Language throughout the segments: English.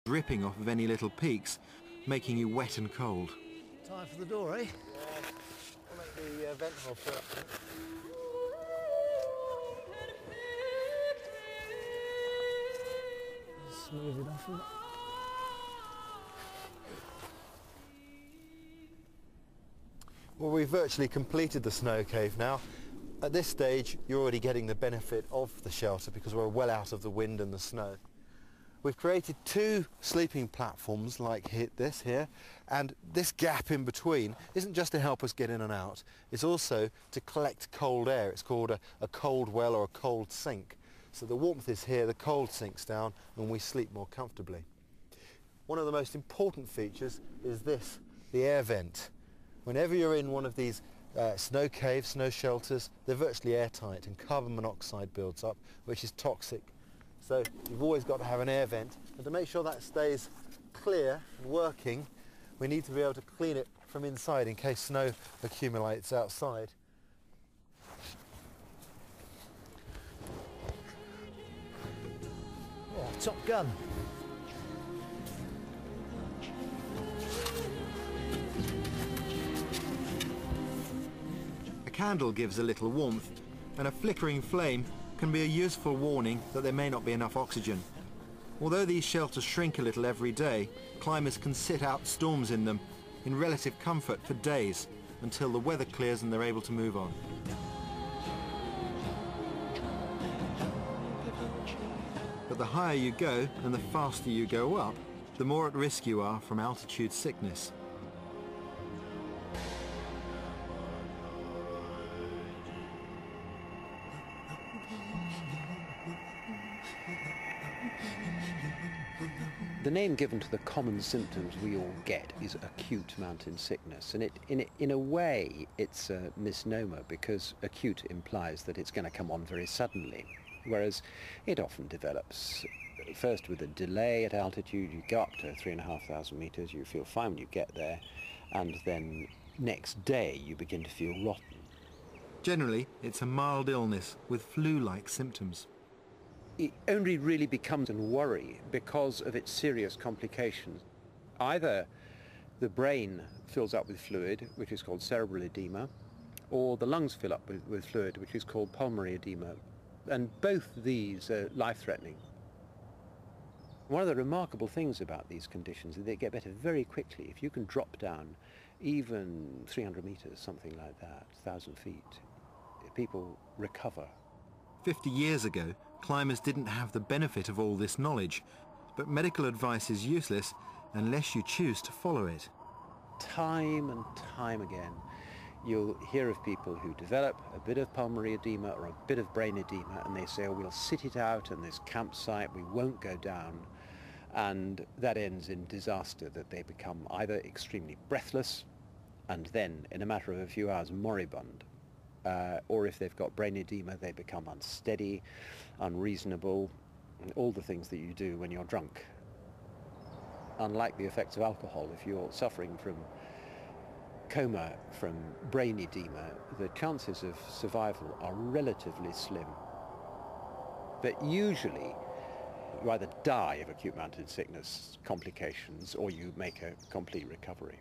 dripping off of any little peaks, making you wet and cold. Time for the door, eh? Yeah, I'll make the vent hole for it. Smooth enough, isn't it? Well, we've virtually completed the snow cave now. At this stage, you're already getting the benefit of the shelter because we're well out of the wind and the snow. We've created two sleeping platforms like this here, and this gap in between isn't just to help us get in and out, it's also to collect cold air. It's called a cold well or a cold sink. So the warmth is here, the cold sinks down, and we sleep more comfortably. One of the most important features is this, the air vent. Whenever you're in one of these snow caves, snow shelters, they're virtually airtight and carbon monoxide builds up, which is toxic. So you've always got to have an air vent, and to make sure that stays clear and working, we need to be able to clean it from inside in case snow accumulates outside. Oh, Top Gun. A candle gives a little warmth, and a flickering flame can be a useful warning that there may not be enough oxygen. Although these shelters shrink a little every day, climbers can sit out storms in them in relative comfort for days until the weather clears and they're able to move on. But the higher you go and the faster you go up, the more at risk you are from altitude sickness. The name given to the common symptoms we all get is acute mountain sickness, and in a way it's a misnomer because acute implies that it's going to come on very suddenly, whereas it often develops first with a delay at altitude. You go up to 3,500 meters, you feel fine when you get there, and then next day you begin to feel rotten. Generally, it's a mild illness with flu-like symptoms. It only really becomes a worry because of its serious complications. Either the brain fills up with fluid, which is called cerebral edema, or the lungs fill up with fluid, which is called pulmonary edema. And both these are life-threatening. One of the remarkable things about these conditions is they get better very quickly. If you can drop down even 300 meters, something like that, 1,000 feet, people recover. 50 years ago, climbers didn't have the benefit of all this knowledge, but medical advice is useless unless you choose to follow it. Time and time again, you'll hear of people who develop a bit of pulmonary edema or a bit of brain edema, and they say, oh, we'll sit it out in this campsite, we won't go down. And that ends in disaster, that they become either extremely breathless and then, in a matter of a few hours, moribund. Or if they've got brain edema, they become unsteady, unreasonable, and all the things that you do when you're drunk. Unlike the effects of alcohol, if you're suffering from coma from brain edema, the chances of survival are relatively slim. But usually, you either die of acute mountain sickness complications or you make a complete recovery.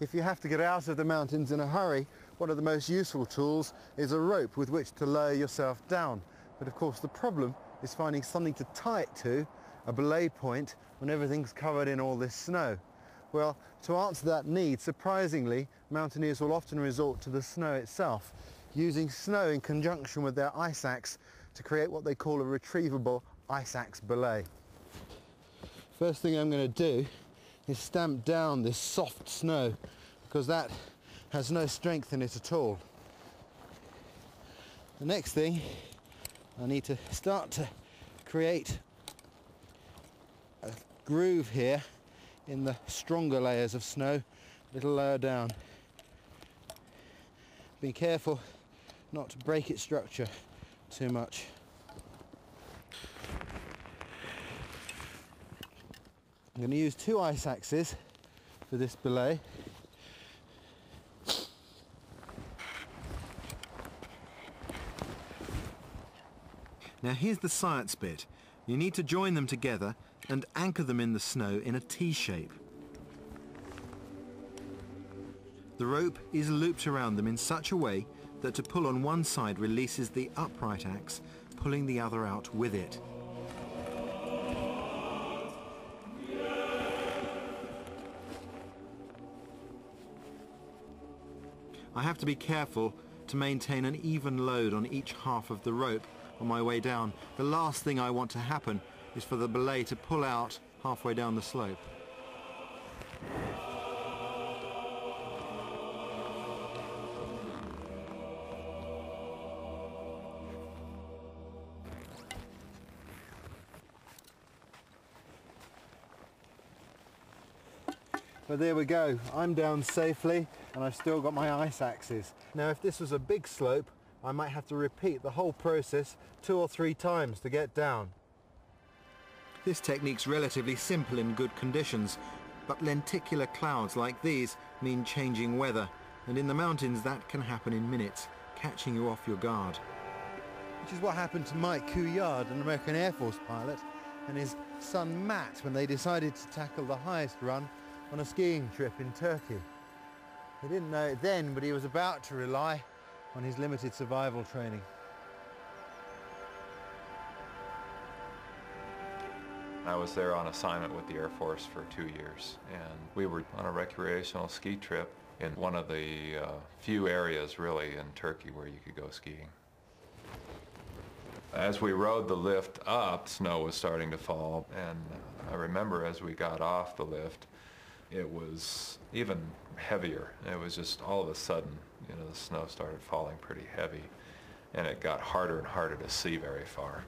If you have to get out of the mountains in a hurry, one of the most useful tools is a rope with which to lower yourself down. But of course the problem is finding something to tie it to, a belay point, when everything's covered in all this snow. Well, to answer that need, surprisingly, mountaineers will often resort to the snow itself, using snow in conjunction with their ice axe to create what they call a retrievable ice axe belay. First thing I'm going to do is stamp down this soft snow, because that has no strength in it at all. The next thing, I need to start to create a groove here in the stronger layers of snow, a little lower down. Be careful not to break its structure too much. I'm going to use two ice axes for this belay. Now here's the science bit. You need to join them together and anchor them in the snow in a T-shape. The rope is looped around them in such a way that to pull on one side releases the upright axe, pulling the other out with it. I have to be careful to maintain an even load on each half of the rope on my way down. The last thing I want to happen is for the belay to pull out halfway down the slope. But there we go, I'm down safely and I've still got my ice axes. Now if this was a big slope, I might have to repeat the whole process 2 or 3 times to get down. This technique's relatively simple in good conditions, but lenticular clouds like these mean changing weather, and in the mountains that can happen in minutes, catching you off your guard. Which is what happened to Mike Couillard, an American Air Force pilot, and his son Matt when they decided to tackle the highest run on a skiing trip in Turkey. He didn't know it then, but he was about to rely on his limited survival training. I was there on assignment with the Air Force for 2 years, and we were on a recreational ski trip in one of the few areas really in Turkey where you could go skiing. As we rode the lift up, snow was starting to fall, and I remember as we got off the lift, it was even heavier. It was just all of a sudden, you know, the snow started falling pretty heavy, and it got harder and harder to see very far.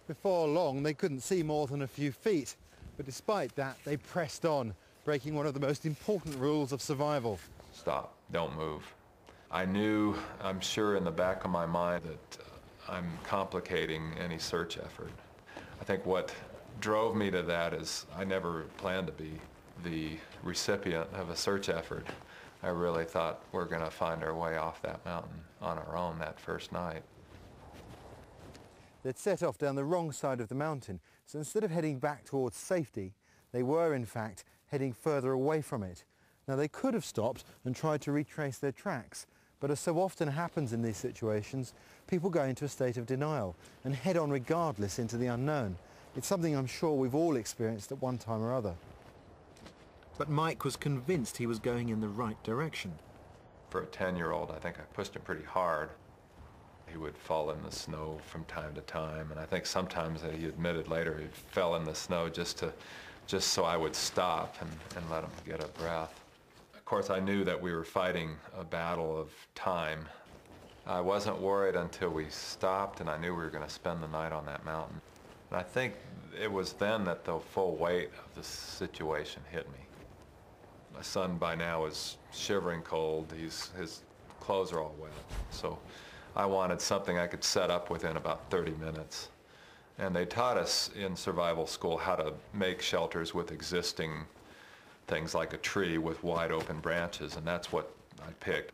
Before long, they couldn't see more than a few feet, but despite that, they pressed on, breaking one of the most important rules of survival. Stop, don't move. I knew, I'm sure in the back of my mind, that I'm complicating any search effort. I think what drove me to that is I never planned to be the recipient of a search effort. I really thought we're going to find our way off that mountain on our own that first night. They'd set off down the wrong side of the mountain, so instead of heading back towards safety, they were in fact heading further away from it. Now they could have stopped and tried to retrace their tracks, but as so often happens in these situations, people go into a state of denial and head on regardless into the unknown. It's something I'm sure we've all experienced at one time or other. But Mike was convinced he was going in the right direction. For a 10-year-old, I think I pushed him pretty hard. He would fall in the snow from time to time, and I think sometimes he admitted later he fell in the snow just so I would stop and let him get a breath. Of course, I knew that we were fighting a battle of time. I wasn't worried until we stopped, and I knew we were going to spend the night on that mountain. And I think it was then that the full weight of the situation hit me. My son by now is shivering cold. His clothes are all wet. So I wanted something I could set up within about 30 minutes. And they taught us in survival school how to make shelters with existing things like a tree with wide open branches, and that's what I picked.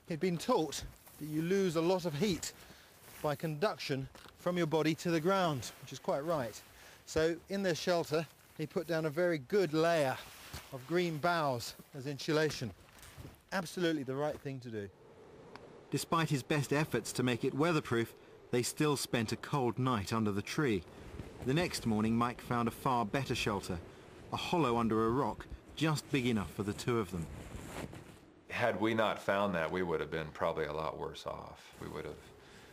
He'd been taught that you lose a lot of heat by conduction from your body to the ground, which is quite right. So in their shelter, he put down a very good layer of green boughs as insulation. Absolutely the right thing to do. Despite his best efforts to make it weatherproof, they still spent a cold night under the tree. The next morning, Mike found a far better shelter, a hollow under a rock, just big enough for the two of them. Had we not found that, we would have been probably a lot worse off. We would have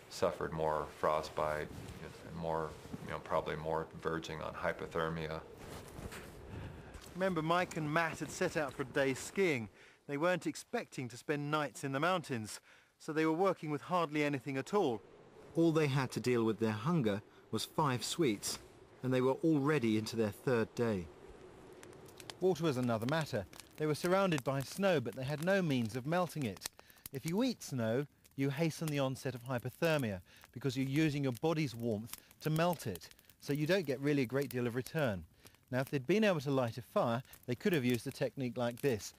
suffered more frostbite and more, probably more verging on hypothermia. Remember, Mike and Matt had set out for a day's skiing. They weren't expecting to spend nights in the mountains, so they were working with hardly anything at all. All they had to deal with their hunger was 5 sweets, and they were already into their 3rd day. Water was another matter. They were surrounded by snow, but they had no means of melting it. If you eat snow, you hasten the onset of hypothermia because you're using your body's warmth to melt it, so you don't get really a great deal of return. Now, if they'd been able to light a fire, they could have used a technique like this.